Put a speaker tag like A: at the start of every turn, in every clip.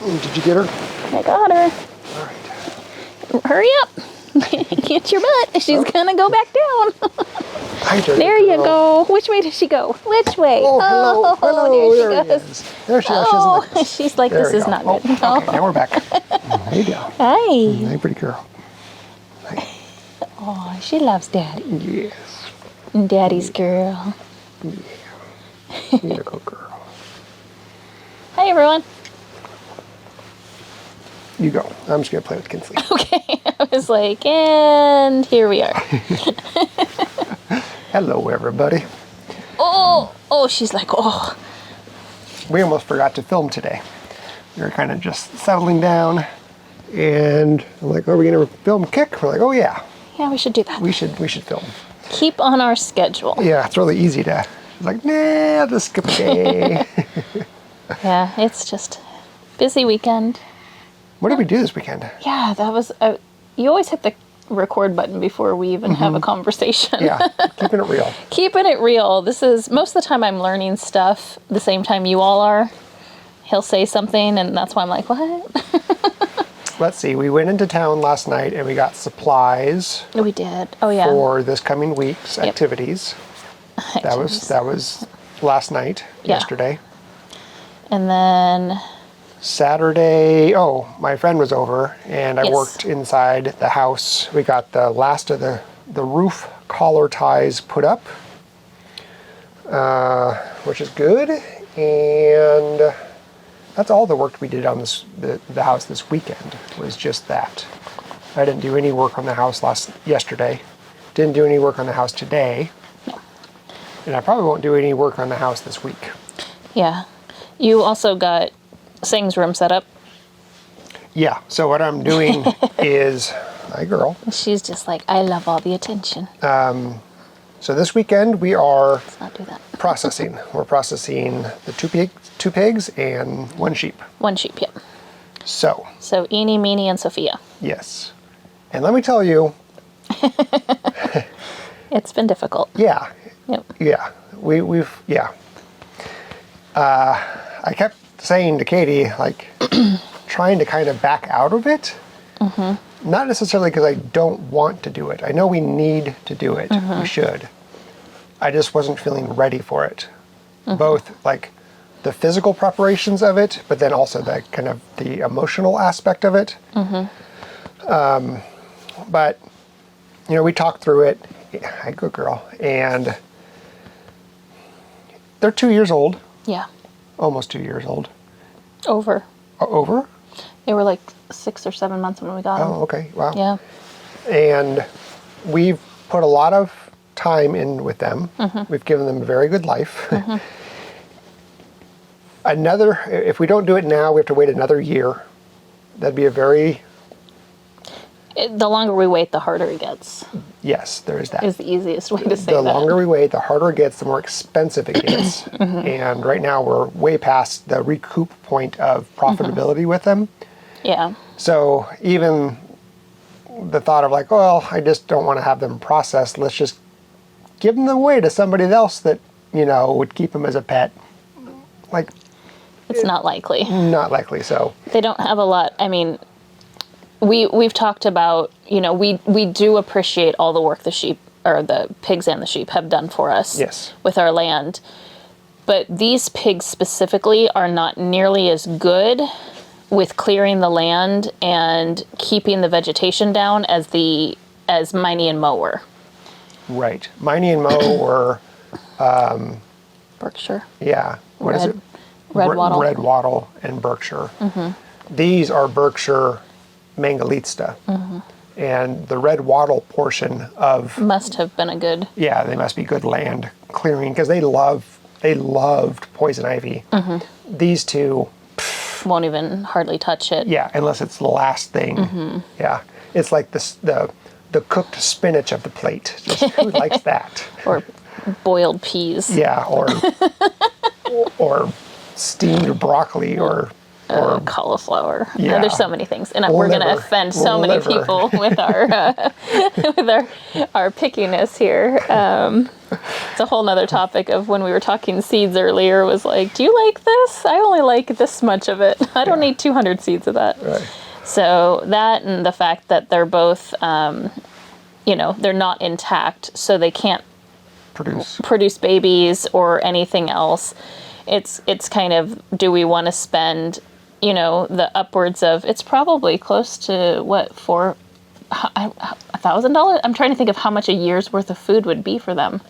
A: Did you get her?
B: I got her.
A: All right.
B: Hurry up. Get your butt. She's going to go back down.
A: Hi,
B: there you go. Which way does she go? Which way?
A: Oh, hello. Hello.
B: There she goes.
A: There she goes.
B: Oh, she's like, this is not good.
A: Oh, okay, now we're back. There you go.
B: Hi.
A: Hey, pretty girl. Hi.
B: Oh, she loves Daddy.
A: Yes.
B: Daddy's girl.
A: Yeah. Beautiful girl.
B: Hi, everyone.
A: You go. I'm just going to play with Kinsley.
B: Okay. I was like, and here we are.
A: Hello, everybody.
B: Oh, she's like, oh.
A: We almost forgot to film today. We were kind of just settling down, and I'm like, are we going to film Kick? We're like, oh, yeah.
B: Yeah, we should do that.
A: We should film.
B: Keep on our schedule.
A: Yeah, it's really easy to, like, nah, I'll just skip a day.
B: Yeah, it's just busy weekend.
A: What did we do this weekend?
B: Yeah, that was, you always hit the record button before we even have a conversation.
A: Yeah, keeping it real.
B: Keeping it real. This is, most of the time I'm learning stuff the same time you all are. He'll say something and that's why I'm like, what?
A: Let's see, we went into town last night and we got supplies.
B: We did. Oh, yeah.
A: For this coming week's activities. That was last night, yesterday.
B: And then
A: Saturday, my friend was over and I worked inside the house. We got the last of the roof collar ties put up, which is good. And that's all the work we did on the house this weekend, was just that. I didn't do any work on the house yesterday. Didn't do any work on the house today.
B: No.
A: And I probably won't do any work on the house this week.
B: Yeah. You also got Sing's room set up.
A: Yeah, so what I'm doing is, hi girl.
B: She's just like, I love all the attention.
A: So this weekend we are
B: Let's not do that.
A: processing. We're processing the two pigs and one sheep.
B: One sheep, yeah.
A: So
B: Eenie, Meenie, and Sophia.
A: yes. And let me tell you.
B: It's been difficult.
A: Yeah.
B: Yep.
A: Yeah. I kept saying to Katie, like, trying to kind of back out of it. Mm-hmm. Not necessarily because I don't want to do it. I know we need to do it. Mm-hmm. We should. I just wasn't feeling ready for it. Mm-hmm. Both, like, the physical preparations of it, but then also the kind of the emotional aspect of it. Mm-hmm. But, you know, we talked through it. Hi, good girl. And they're 2 years old.
B: Yeah.
A: Almost 2 years old.
B: Over.
A: Over?
B: They were like 6 or 7 months when we got them.
A: Oh, okay. Wow.
B: Yeah.
A: And we've put a lot of time in with them. Mm-hmm. We've given them a very good life. Mm-hmm. If we don't do it now, we have to wait another year. That'd be
B: the longer we wait, the harder it gets.
A: Yes, there is that.
B: Is the easiest way to say
A: that. The
B: that.
A: longer we wait, the harder it gets, the more expensive it gets. Mm-hmm. And right now we're way past the recoup point of profitability mm-hmm. with them. Yeah. So even the thought of like, well, I just don't want to have them processed. Let's just give them away to somebody else that, you know, would keep them as a pet. Like,
B: it's not likely.
A: Not likely, so.
B: They don't have a lot. I mean, we've talked about, you know, we do appreciate all the work the pigs and the sheep have done for us.
A: Yes.
B: With our land. But these pigs specifically are not nearly as good with clearing the land and keeping the vegetation down as Miney and Mo were.
A: Right. Miney and Mo were
B: Berkshire.
A: Yeah. What is it?
B: Red wattle.
A: Red wattle and Berkshire. Mm-hmm. These are Berkshire Mangalitsta. Mm-hmm. And the red wattle portion of...
B: Must have been a good...
A: Yeah, they must be good land clearing because they loved poison ivy. Mm-hmm. These two...
B: won't even hardly touch it.
A: Yeah, unless it's the last thing. Mm-hmm. Yeah. It's like the cooked spinach of the plate. Just, who likes that?
B: Or boiled peas.
A: Yeah, or steamed broccoli or
B: Cauliflower.
A: Yeah.
B: There's so many things, and
A: Or
B: we're going to
A: liver.
B: offend
A: Or
B: so many
A: liver.
B: people with our with our pickiness here. It's a whole nother topic of when we were talking seeds earlier. Was like, do you like this? I only like this much of it. I don't need 200 seeds of that.
A: Right.
B: So that, and the fact that they're both, they're not intact, so they can't produce babies or anything else. It's kind of, do we want to spend, the upwards of, it's probably close to what, $1,000? I'm trying to think of how much a year's worth of food would be for them.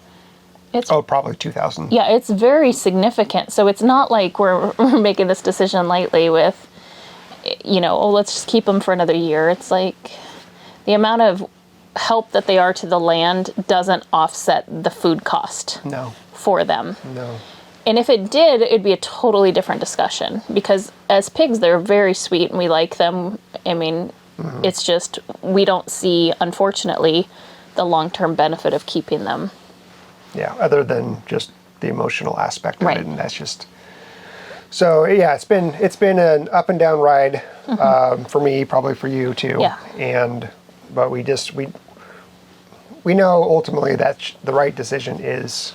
A: Probably 2,000.
B: Yeah, it's very significant. So it's not like we're making this decision lightly with, let's just keep them for another year. It's like the amount of help that they are to the land doesn't offset the food cost for them.
A: No.
B: And if it did, it'd be a totally different discussion, because as pigs, they're very sweet and we like them. I mean, it's just, we don't see, unfortunately, the long-term benefit of keeping them.
A: Yeah, other than just the emotional aspect of
B: Right.
A: it, and that's just. So yeah, it's been an up and down ride for me, probably for you too.
B: Yeah.
A: But we know ultimately that the right decision is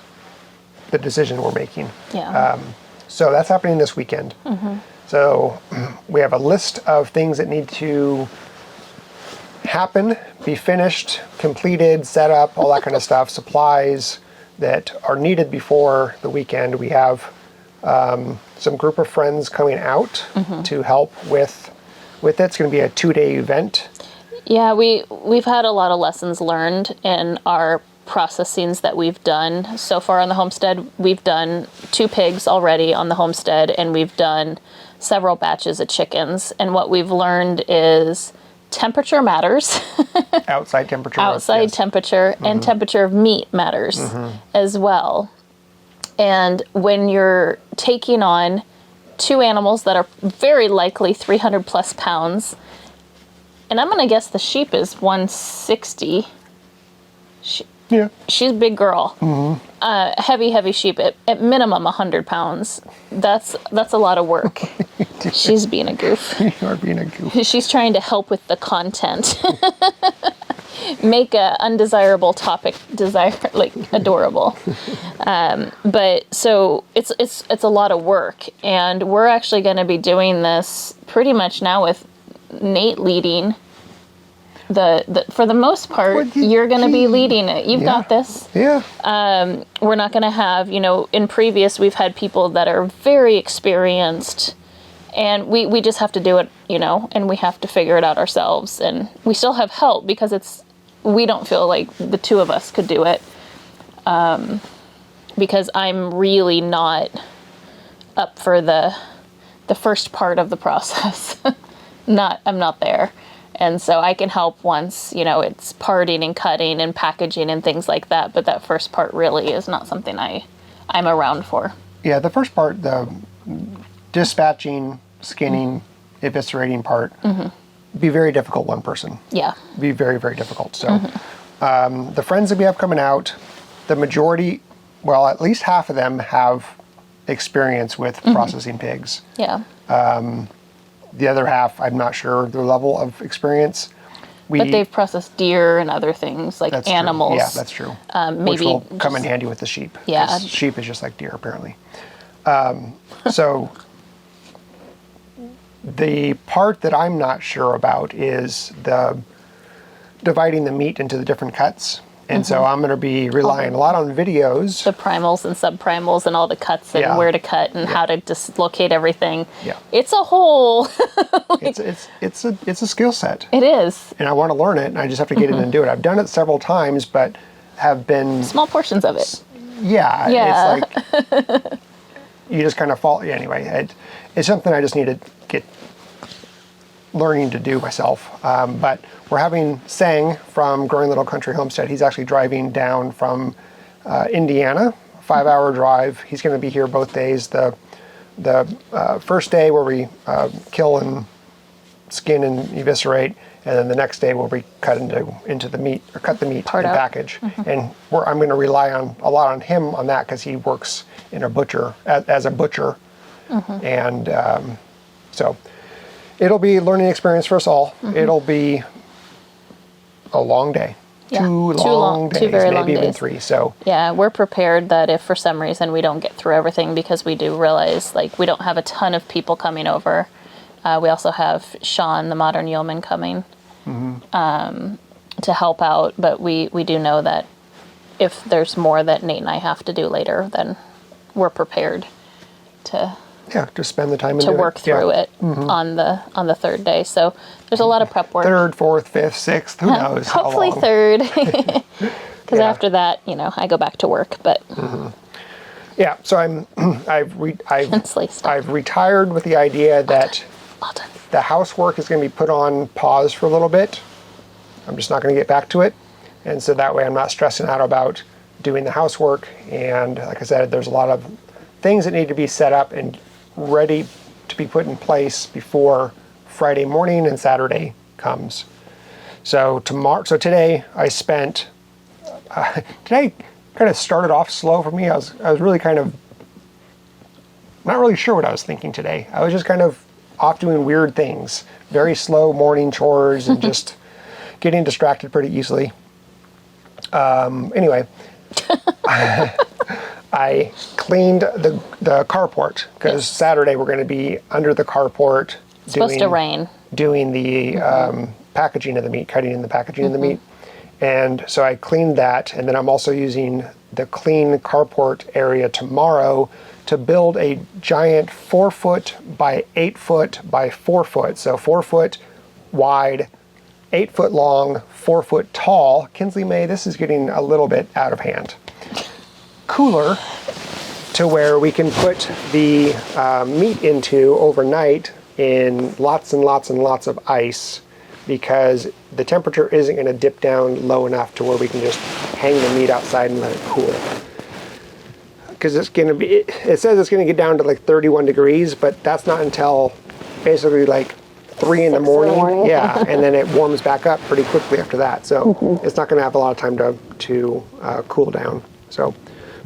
A: the decision we're making.
B: Yeah.
A: So that's happening this weekend. So we have a list of things that need to happen, be finished, completed, set up, all that kind of stuff, supplies that are needed before the weekend. We have some group of friends coming out to help with it. It's going to be a 2-day event.
B: Yeah, we've had a lot of lessons learned in our processings that we've done so far on the homestead. We've done 2 pigs already on the homestead, and we've done several batches of chickens. And what we've learned is temperature matters.
A: Outside temperature.
B: Outside temperature and temperature of meat matters as well. And when you're taking on 2 animals that are very likely 300 plus pounds, and I'm going to guess the sheep is 160.
A: Yeah.
B: She's a big girl. Heavy sheep, at minimum 100 pounds. That's a lot of work. She's being a goof.
A: You are being a goof.
B: She's trying to help with the content. Make a undesirable topic adorable. But so it's a lot of work, and we're actually going to be doing this pretty much now with Nate leading. For the most part, you're going to be leading it. You've got this.
A: Yeah.
B: We're not going to have, in previous, we've had people that are very experienced, and we just have to do it, and we have to figure it out ourselves. And we still have help because we don't feel like the 2 of us could do it. Because I'm really not up for the first part of the process. I'm not there. And so I can help once, it's parting and cutting and packaging and things like that. But that first part really is not something I'm around for.
A: Yeah, the first part, the dispatching, skinning, eviscerating part, be very difficult one person.
B: Yeah.
A: Be very, very difficult. So the friends that we have coming out, the majority, well, at least half of them have experience with processing pigs.
B: Yeah.
A: The other half, I'm not sure their level of experience.
B: But they've processed deer and other things like
A: that's
B: animals.
A: True. Yeah, that's true.
B: Maybe
A: which will come in handy with the sheep.
B: Yeah.
A: 'Cause sheep is just like deer, apparently. So the part that I'm not sure about is dividing the meat into the different cuts. And so I'm going to be relying a lot on videos.
B: The primals and subprimals and all the cuts and where to cut and how to dislocate everything.
A: Yeah.
B: It's a whole...
A: It's a skill set.
B: It is.
A: And I want to learn it, and I just have to get in and do it. I've done it several times, but have been...
B: Small portions of it.
A: Yeah.
B: Yeah.
A: It's like... you just kind of fall... Anyway, it's something I just need to get learning to do myself. But we're having Sang from Growing Little Country Homestead. He's actually driving down from Indiana, 5-hour drive. He's going to be here both days. The first day where we kill and skin and eviscerate, and then the next day where we cut into the meat, or cut the meat
B: Part
A: and
B: out.
A: package. And I'm going to rely a lot on him on that because he works in a butcher as a butcher, and so So it'll be a learning experience for us all. It'll be a long day.
B: Yeah.
A: Two long days,
B: very
A: maybe
B: long
A: even
B: days.
A: 3. So
B: Yeah, we're prepared that if for some reason we don't get through everything, because we do realize like we don't have a ton of people coming over. We also have Sean, the modern yeoman, coming to help out. But we do know that if there's more that Nate and I have to do later, then we're prepared to
A: to spend the time and
B: to
A: do
B: work
A: it.
B: through it on the third day. So there's a lot of prep work.
A: 3rd, 4th, 5th, 6th, who knows? how
B: Hopefully
A: long.
B: third, because after that, I go back to work. But
A: Yeah, so I've
B: Intensely stuff.
A: retired with the idea that
B: All done.
A: the housework is going to be put on pause for a little bit. I'm just not going to get back to it. And so that way I'm not stressing out about doing the housework. And like I said, there's a lot of things that need to be set up and ready to be put in place before Friday morning and Saturday comes. So today I spent, today kind of started off slow for me. I was really kind of not really sure what I was thinking today. I was just kind of off doing weird things, very slow morning chores and just getting distracted pretty easily. Anyway, I cleaned the carport because Saturday we're going to be under the carport
B: Supposed to rain.
A: doing the packaging of the meat, cutting in the packaging of the meat. And so I cleaned that, and then I'm also using the clean carport area tomorrow to build a giant 4-foot by 8-foot by 4-foot. So 4-foot wide, 8-foot long, 4-foot tall. Kinsley May, this is getting a little bit out of hand. Cooler to where we can put the meat into overnight in lots and lots and lots of ice, because the temperature isn't going to dip down low enough to where we can just hang the meat outside and let it cool. Because it's going to be, it says it's going to get down to like 31 degrees, but that's not until basically like 3 in the morning. Yeah, and then it warms back up pretty quickly after that. So it's not going to have a lot of time to cool down. So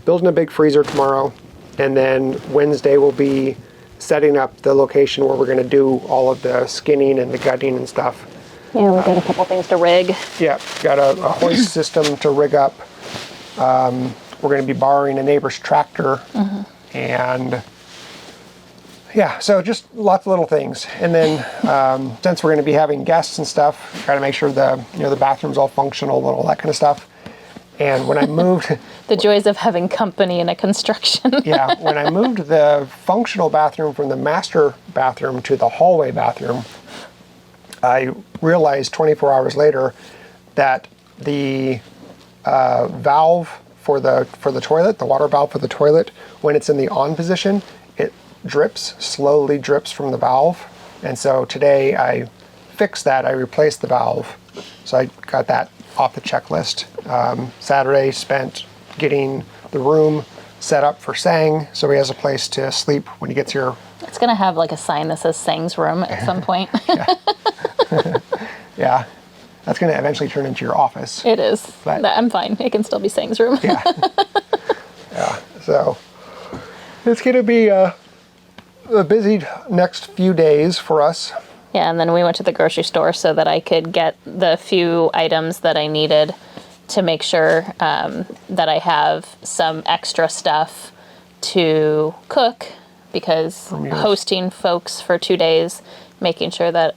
A: building a big freezer tomorrow, and then Wednesday will be setting up the location where we're going to do all of the skinning and the gutting and stuff.
B: Yeah, we've got a couple things to rig.
A: Yeah, got a hoist system to rig up. We're going to be borrowing a neighbor's tractor, and yeah, so just lots of little things. And then since we're going to be having guests and stuff, got to make sure the the bathroom's all functional and all that kind of stuff. And when I moved,
B: The joys of having company in a construction.
A: yeah, when I moved the functional bathroom from the master bathroom to the hallway bathroom, I realized 24 hours later that the valve for the toilet, the water valve for the toilet, when it's in the on position, it slowly drips from the valve. And so today I fixed that. I replaced the valve. So I got that off the checklist. Saturday spent getting the room set up for Sang, so he has a place to sleep when he gets here.
B: It's going to have like a sign that says Sang's room at some point.
A: Yeah, that's going to eventually turn into your office.
B: It is.
A: But-
B: I'm fine. It can still be Sang's room.
A: Yeah. Yeah, so it's going to be a busy next few days for us.
B: Yeah, and then we went to the grocery store so that I could get the few items that I needed to make sure that I have some extra stuff to cook, because hosting folks for 2 days, making sure that,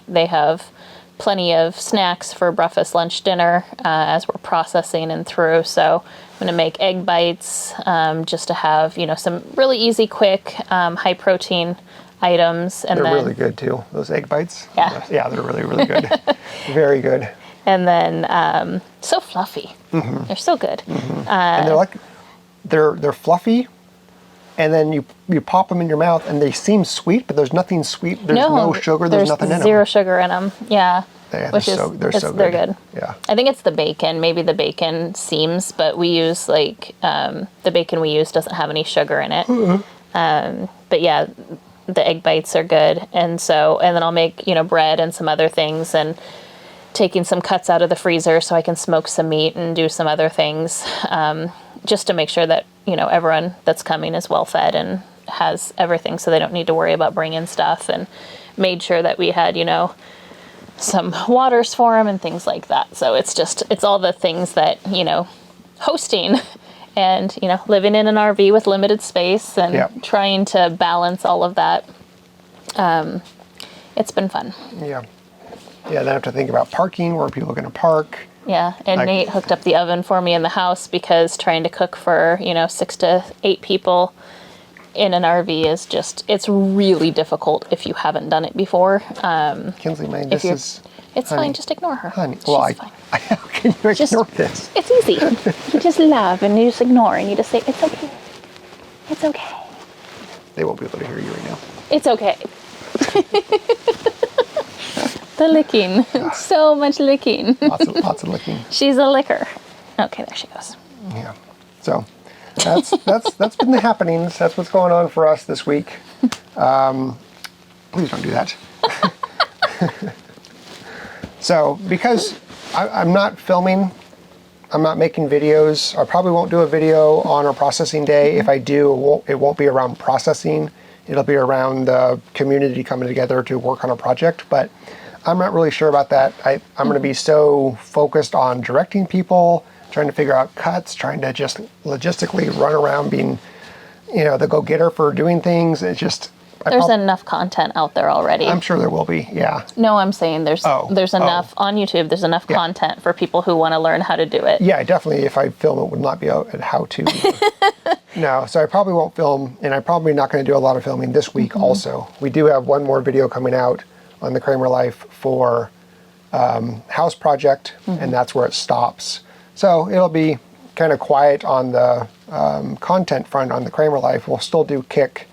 B: they have plenty of snacks for breakfast, lunch, dinner as we're processing and through. So I'm going to make egg bites just to have, some really easy, quick, high protein items. And
A: They're
B: then,
A: really good too, those egg bites.
B: Yeah.
A: Yeah, they're really, really good. Very good.
B: And then so fluffy. They're so good.
A: And they're like, they're fluffy, and then you pop them in your mouth and they seem sweet, but there's nothing sweet. There's no sugar, there's nothing in them.
B: Zero sugar in them. Yeah.
A: Yeah,
B: Which
A: they're
B: is
A: so good.
B: They're good.
A: Yeah.
B: I think it's the bacon. Maybe the bacon seems, but we use the bacon we use doesn't have any sugar in it. But yeah, the egg bites are good. And then I'll make, bread and some other things, and taking some cuts out of the freezer so I can smoke some meat and do some other things, just to make sure that, everyone that's coming is well fed and has everything, so they don't need to worry about bringing stuff, and made sure that we had, some waters for them and things like that. So it's all the things that, hosting and, living in an RV with limited space and trying to balance all of that. It's been fun.
A: Yeah. Yeah, then I have to think about parking, where people are going to park.
B: Yeah, and Nate hooked up the oven for me in the house because trying to cook for, 6 to 8 people in an RV is it's really difficult if you haven't done it before.
A: Kinsley,
B: it's honey, fine, just ignore her.
A: Honey, well,
B: She's fine.
A: How can you ignore this?
B: It's easy. You just love and you just ignore and you just say, it's okay. It's okay.
A: They won't be able to hear you right now.
B: It's okay. The licking. So much licking.
A: Lots of licking.
B: She's a licker. Okay, there she goes.
A: Yeah. So that's been the happenings. That's what's going on for us this week. Please don't do that. So because I'm not filming, I'm not making videos. I probably won't do a video on our processing day. If I do, it won't be around processing. It'll be around the community coming together to work on a project. But I'm not really sure about that. I'm going to be so focused on directing people, trying to figure out cuts, trying to just logistically run around being, the go-getter for doing things. It's just...
B: There's enough content out there already.
A: I'm sure there will be, yeah.
B: No, I'm saying there's enough on YouTube. There's enough content for people who want to learn how to do it.
A: Yeah, definitely. If I film, it would not be out at how to. No, so I probably won't film, and I'm probably not going to do a lot of filming this week also. We do have one more video coming out on the Kraemer Life for house project, and that's where it stops. So it'll be kind of quiet on the content front on the Kraemer Life. We'll still do Kick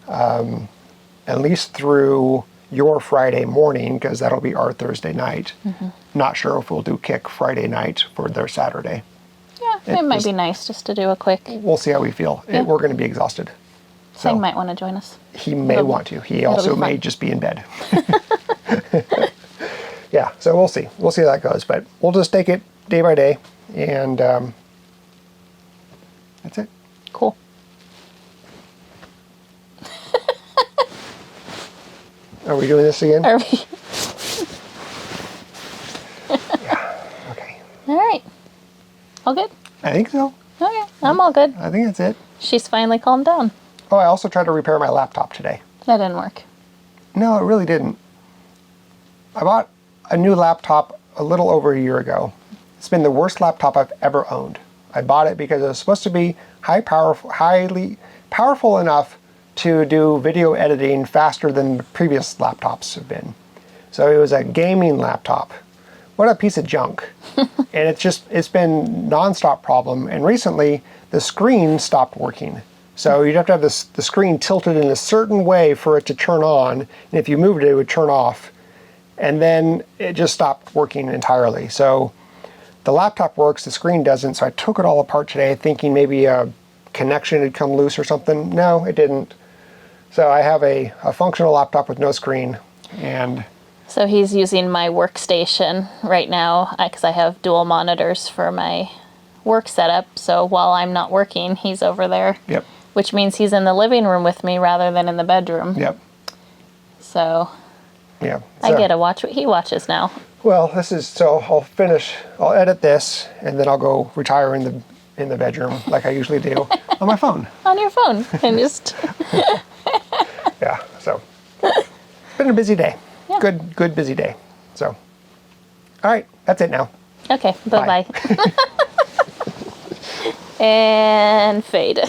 A: at least through your Friday morning, because that'll be our Thursday night. Not sure if we'll do Kick Friday night for their Saturday.
B: Yeah, it might be nice just to do a quick...
A: We'll see how we feel.
B: Yeah.
A: We're going to be exhausted.
B: So he might want to join us.
A: He may want to. He also may just be in bed. Yeah, so we'll see. We'll see how that goes. But we'll just take it day by day, and that's it.
B: Cool.
A: Are we doing this again?
B: Are we?
A: Yeah. Okay.
B: All right. All good?
A: I think so.
B: Okay. I'm all good.
A: I think that's it.
B: She's finally calmed down.
A: Oh, I also tried to repair my laptop today.
B: That didn't work.
A: No, it really didn't. I bought a new laptop a little over a year ago. It's been the worst laptop I've ever owned. I bought it because it was supposed to be highly powerful enough to do video editing faster than the previous laptops have been. So it was a gaming laptop. What a piece of junk. And it's been nonstop problem. And recently the screen stopped working. So you'd have to have the screen tilted in a certain way for it to turn on. And if you moved it, it would turn off. And then it just stopped working entirely. So the laptop works, the screen doesn't. So I took it all apart today thinking maybe a connection had come loose or something. No, it didn't. So I have a functional laptop with no screen. And
B: so he's using my workstation right now because I have dual monitors for my work setup. So while I'm not working, he's over there.
A: Yep.
B: Which means he's in the living room with me rather than in the bedroom.
A: Yep.
B: So
A: yeah,
B: I get to watch what he watches now.
A: Well, I'll edit this, and then I'll go retire in the bedroom like I usually do on my phone.
B: On your phone. And just...
A: Yeah, so it's been a busy day.
B: Yeah.
A: Good busy day. So, all right, that's it now.
B: Okay, bye-bye. And fade.